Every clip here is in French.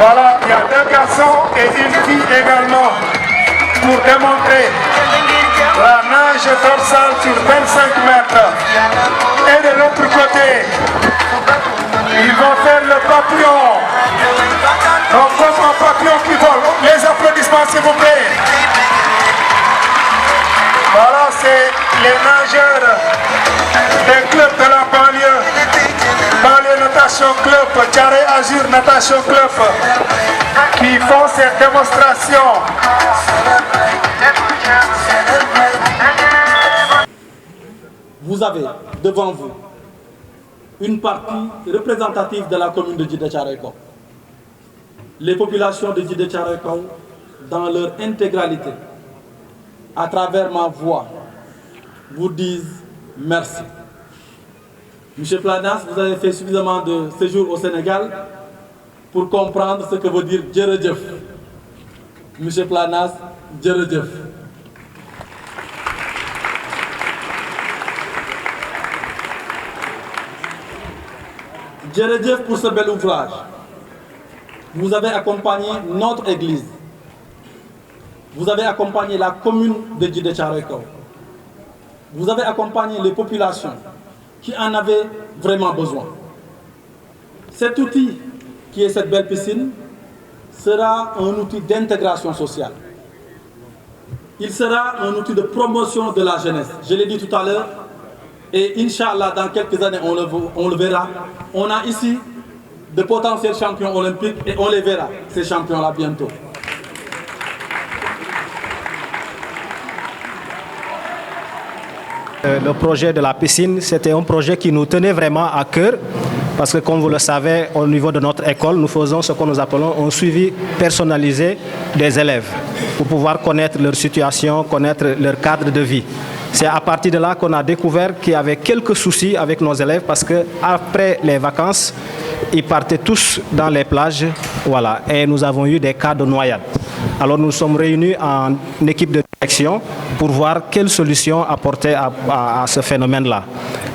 Voilà, il y a 2 garçons et une fille également pour démontrer la nage dorsale sur 25 mètres. Et de l'autre côté, ils vont faire le papillon. Donc comme un papillon qui vole. Les applaudissements s'il vous plaît. Voilà, c'est les nageurs des clubs de la banlieue. Banlieue Natation Club, Carré Azur Natation Club, qui font cette démonstration. Vous avez devant vous une partie représentative de la commune de Djiddah Thiaroye Kao. Les populations de Djiddah Thiaroye Kao, dans leur intégralité, à travers ma voix, vous disent merci. Monsieur Planas, vous avez fait suffisamment de séjour au Sénégal pour comprendre ce que veut dire Djeredjef. Monsieur Planas, Djeredjef. Djeredjef pour ce bel ouvrage. Vous avez accompagné notre église. Vous avez accompagné la commune de Djiddah Thiaroye Kao. Vous avez accompagné les populations qui en avaient vraiment besoin. Cet outil, qui est cette belle piscine, sera un outil d'intégration sociale. Il sera un outil de promotion de la jeunesse. Je l'ai dit tout à l'heure, et Inch'Allah, dans quelques années, on le verra. On a ici de potentiels champions olympiques et on les verra, ces champions-là, bientôt. Le projet de la piscine, c'était un projet qui nous tenait vraiment à cœur parce que comme vous le savez, au niveau de notre école, nous faisons ce que nous appelons un suivi personnalisé des élèves pour pouvoir connaître leur situation, connaître leur cadre de vie. C'est à partir de là qu'on a découvert qu'il y avait quelques soucis avec nos élèves parce qu'après les vacances, ils partaient tous dans les plages, voilà, et nous avons eu des cas de noyade. Alors nous sommes réunis en équipe de direction pour voir quelle solution apporter à ce phénomène-là.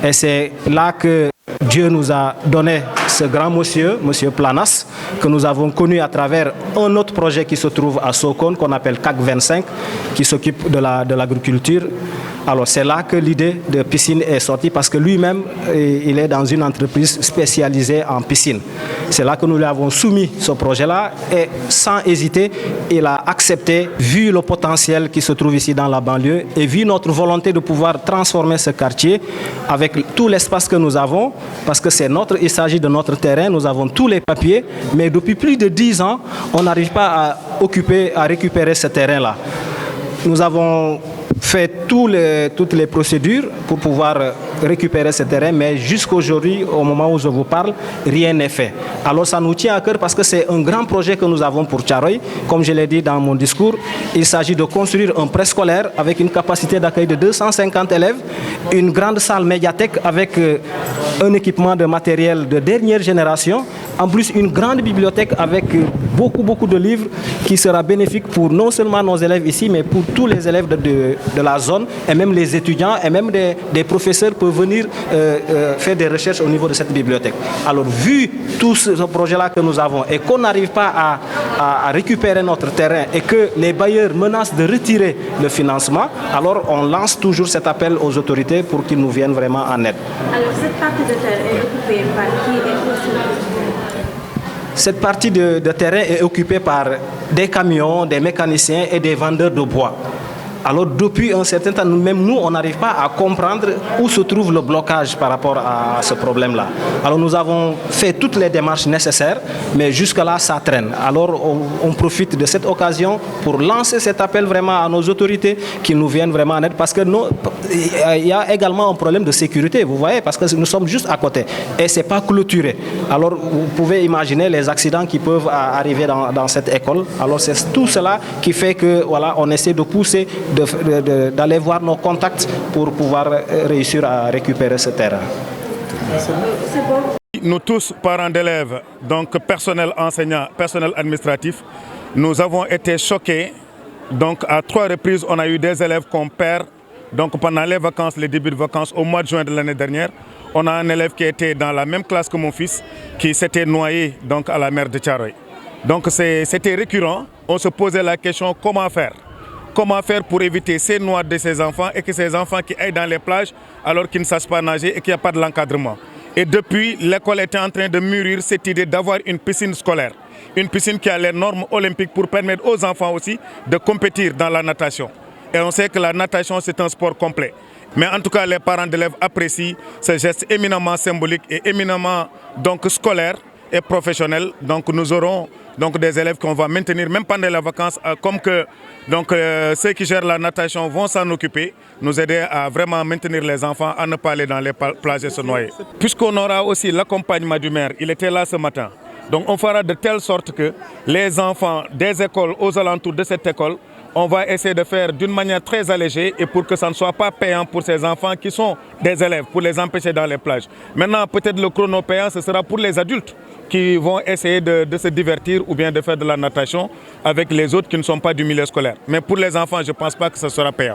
Et c'est là que Dieu nous a donné ce grand monsieur, monsieur Planas, que nous avons connu à travers un autre projet qui se trouve à Sokone, qu'on appelle CAC 25, qui s'occupe de l'agriculture. Alors c'est là que l'idée de piscine est sortie parce que lui-même, il est dans une entreprise spécialisée en piscine. C'est là que nous lui avons soumis ce projet-là et sans hésiter, il a accepté, vu le potentiel qui se trouve ici dans la banlieue et vu notre volonté de pouvoir transformer ce quartier avec tout l'espace que nous avons, parce que il s'agit de notre terrain, nous avons tous les papiers, mais depuis plus de 10 ans, on n'arrive pas à récupérer ce terrain-là. Nous avons fait toutes les procédures pour pouvoir récupérer ce terrain, mais jusqu'aujourd'hui, au moment où je vous parle, rien n'est fait. Alors ça nous tient à cœur parce que c'est un grand projet que nous avons pour Thiaroye. Comme je l'ai dit dans mon discours, il s'agit de construire un préscolaire avec une capacité d'accueil de 250 élèves, une grande salle médiathèque avec un équipement de matériel de dernière génération, en plus une grande bibliothèque avec beaucoup de livres qui sera bénéfique pour non seulement nos élèves ici, mais pour tous les élèves de la zone et même les étudiants et même des professeurs peuvent venir faire des recherches au niveau de cette bibliothèque. Alors vu tout ce projet-là que nous avons et qu'on n'arrive pas à récupérer notre terrain et que les bailleurs menacent de retirer le financement, alors on lance toujours cet appel aux autorités pour qu'ils nous viennent vraiment en aide. Alors cette partie de terrain est occupée par qui et aussi? Cette partie de terrain est occupée par des camions, des mécaniciens et des vendeurs de bois. Alors depuis un certain temps, même nous, on n'arrive pas à comprendre où se trouve le blocage par rapport à ce problème-là. Alors nous avons fait toutes les démarches nécessaires, mais jusque-là, ça traîne. Alors on profite de cette occasion pour lancer cet appel vraiment à nos autorités qui nous viennent vraiment en aide parce que il y a également un problème de sécurité, vous voyez, parce que nous sommes juste à côté et ce n'est pas clôturé. Alors vous pouvez imaginer les accidents qui peuvent arriver dans cette école. Alors c'est tout cela qui fait que voilà, on essaie de pousser d'aller voir nos contacts pour pouvoir réussir à récupérer ce terrain. Nous tous, parents d'élèves, donc personnel enseignant, personnel administratif, nous avons été choqués. Donc à 3 reprises, on a eu des élèves qu'on perd. Donc pendant les vacances, les débuts de vacances, au mois de juin de l'année dernière, on a un élève qui était dans la même classe que mon fils, qui s'était noyé donc, à la mer de Thiaroye. Donc c'était récurrent, on se posait la question comment faire. Comment faire pour éviter ces noix de ces enfants et que ces enfants qui aillent dans les plages alors qu'ils ne savent pas nager et qu'il n'y a pas de l'encadrement. Et depuis, l'école était en train de mûrir cette idée d'avoir une piscine scolaire. Une piscine qui a les normes olympiques pour permettre aux enfants aussi de compétir dans la natation. Et on sait que la natation, c'est un sport complet. Mais en tout cas, les parents d'élèves apprécient ce geste éminemment symbolique et éminemment donc, scolaire et professionnel. Donc nous aurons donc, des élèves qu'on va maintenir même pendant les vacances, comme que donc, ceux qui gèrent la natation vont s'en occuper, nous aider à vraiment maintenir les enfants à ne pas aller dans les plages et se noyer. Puisqu'on aura aussi l'accompagnement du maire, il était là ce matin. Donc on fera de telle sorte que les enfants des écoles aux alentours de cette école, on va essayer de faire d'une manière très allégée et pour que ça ne soit pas payant pour ces enfants qui sont des élèves, pour les empêcher dans les plages. Maintenant, peut-être le chrono payant, ce sera pour les adultes qui vont essayer de se divertir ou bien de faire de la natation avec les autres qui ne sont pas du milieu scolaire. Mais pour les enfants, je ne pense pas que ce sera payant.